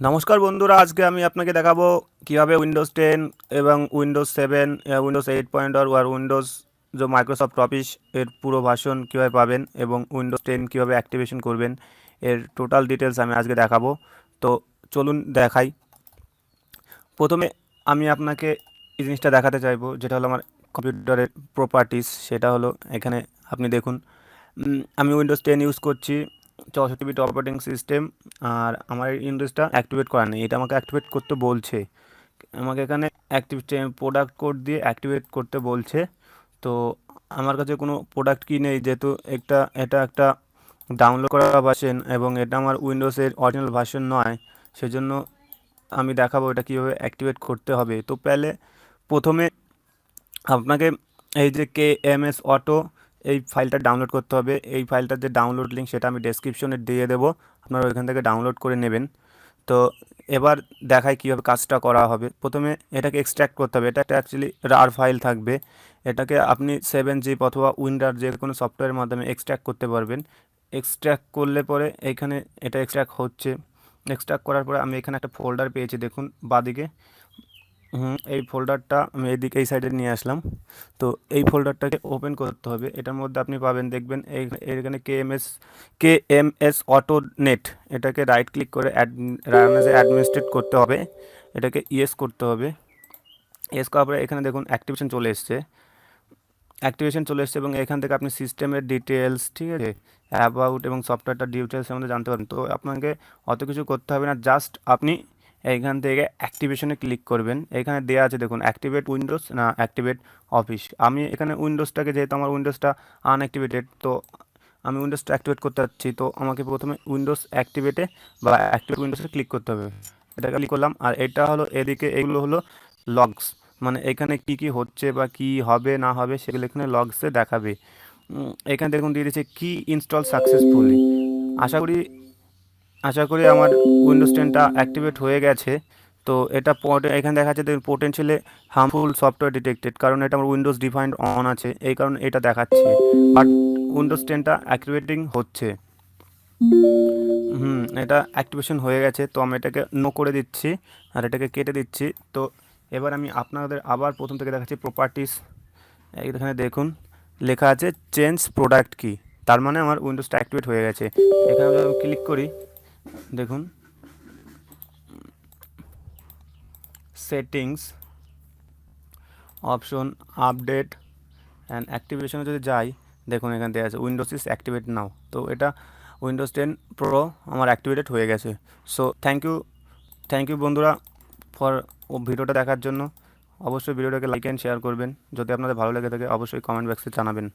নমস্কার বন্ধুরা, আজকে আমি আপনাকে দেখাবো কিভাবে উইন্ডোজ 10 এবং উইন্ডোজ 7, উইন্ডোজ 8 আর উইন্ডোজ যে মাইক্রোসফট অফিস এর পুরো ভার্সন কীভাবে পাবেন এবং উইন্ডোজ 10 কীভাবে অ্যাক্টিভেশন করবেন এর টোটাল ডিটেলস আমি আজকে দেখাবো। তো চলুন দেখাই। প্রথমে আমি আপনাকে এই জিনিসটা দেখাতে চাইবো, যেটা হলো আমার কম্পিউটারের প্রপার্টিস। সেটা হলো এখানে আপনি দেখুন, আমি উইন্ডোজ 10 ইউজ করছি, 64 বিট অপারেটিং সিস্টেম। আর আমার এই উইন্ডোজটা অ্যাক্টিভেট করা নেই, এটা আমাকে অ্যাক্টিভেট করতে বলছে। আমাকে এখানে প্রোডাক্ট কোড দিয়ে অ্যাক্টিভেট করতে বলছে। তো আমার কাছে কোনো প্রোডাক্ট কি নেই, যেহেতু এটা একটা ডাউনলোড করা ভার্সন এবং এটা আমার উইন্ডোজের অরিজিনাল ভার্সন নয়। সেজন্য আমি দেখাবো এটা কীভাবে অ্যাক্টিভেট করতে হবে। তো প্রথমে আপনাকে এই যে KMS অটো এই ফাইলটা ডাউনলোড করতে হবে। এই ফাইলটার যে ডাউনলোড লিঙ্ক সেটা আমি ডেসক্রিপশনে দিয়ে দেবো, আপনারা ওইখান থেকে ডাউনলোড করে নেবেন। তো এবার দেখাই কীভাবে কাজটা করা হবে। প্রথমে এটাকে এক্সট্র্যাক্ট করতে হবে, এটা একটা অ্যাকচুয়ালি রার ফাইল থাকবে। এটাকে আপনি 7-zip অথবা উইন্ডার যে কোনো সফটওয়্যারের মাধ্যমে এক্সট্র্যাক্ট করতে পারবেন। এক্সট্র্যাক্ট করলে পরে এইখানে এটা এক্সট্র্যাক্ট হচ্ছে। এক্সট্র্যাক্ট করার পরে আমি এখানে একটা ফোল্ডার পেয়েছি, দেখুন বাঁদিকে। এই ফোল্ডারটা আমি এই সাইডে নিয়ে আসলাম। তো এই ফোল্ডারটাকে ওপেন করতে হবে। এটার মধ্যে আপনি পাবেন, দেখবেন এখানে কেএমএস অটো নেট। এটাকে রাইট ক্লিক করে রান অ্যাজ অ্যাডমিনিস্ট্রেট করতে হবে। এটাকে ইয়েস করতে হবে। ইয়েস করার পরে এখানে দেখুন অ্যাক্টিভেশন চলে এসছে। এবং এখান থেকে আপনি সিস্টেমের ডিটেলস, ঠিক আছে, অ্যাবাউট এবং সফটওয়্যারটার ডিটেলস সম্বন্ধে জানতে পারেন। তো আপনাকে অত কিছু করতে হবে না, জাস্ট আপনি এইখান থেকে অ্যাক্টিভেশনে ক্লিক করবেন। এখানে দেওয়া আছে দেখুন, অ্যাক্টিভেট উইন্ডোজ না অ্যাক্টিভেট অফিস। আমি এখানে উইন্ডোজটাকে, যেহেতু আমার উইন্ডোজটা আনঅ্যাক্টিভেটেড, তো আমি উইন্ডোজটা অ্যাক্টিভেট করতে চাচ্ছি। তো আমাকে প্রথমে উইন্ডোজ অ্যাক্টিভেটে বা অ্যাক্টিভেট উইন্ডোজে ক্লিক করতে হবে। এটা ক্লিক করলাম। আর এটা হলো এদিকে, এগুলো হলো লগস, মানে এখানে কি কি হচ্ছে বা কি হবে না হবে সেগুলো এখানে লগসে দেখাবে। এখানে দেখুন দিয়ে দিচ্ছে কি ইনস্টল সাকসেসফুলি। আশা করি আশা করি আমার উইন্ডোজ 10টা অ্যাক্টিভেট হয়ে গেছে। তো এটা এখানে দেখা যাচ্ছে পোটেনশিয়ালি হার্মফুল সফটওয়্যার ডিটেক্টেড, কারণ এটা আমার উইন্ডোজ ডিফাইন্ড অন আছে, এই কারণে এটা দেখাচ্ছে। বাট উইন্ডোজ 10টা অ্যাক্টিভেটিং হচ্ছে। এটা অ্যাক্টিভেশন হয়ে গেছে। তো আমি এটাকে নো করে দিচ্ছি আর এটাকে কেটে দিচ্ছি। তো এবার আমি আপনাদের আবার প্রথম থেকে দেখাচ্ছি প্রপার্টিস। এখানে দেখুন লেখা আছে চেঞ্জ প্রোডাক্ট কি, তার মানে আমার উইন্ডোজটা অ্যাক্টিভেট হয়ে গেছে। এখানে যদি আমি ক্লিক করি, দেখুন সেটিংস, অপশন, আপডেট অ্যান্ড অ্যাক্টিভেশনে যদি যাই, দেখুন এখানে দেওয়া আছে উইন্ডোজ ইজ অ্যাক্টিভেট নাও। তো এটা উইন্ডোজ 10 প্রো আমার অ্যাক্টিভেটেড হয়ে গেছে। সো থ্যাংক ইউ বন্ধুরা ফর ভিডিওটা দেখার জন্য। অবশ্যই ভিডিওটাকে লাইক অ্যান্ড শেয়ার করবেন। যদি আপনাদের ভালো লেগে থাকে অবশ্যই কমেন্ট বক্সে জানাবেন।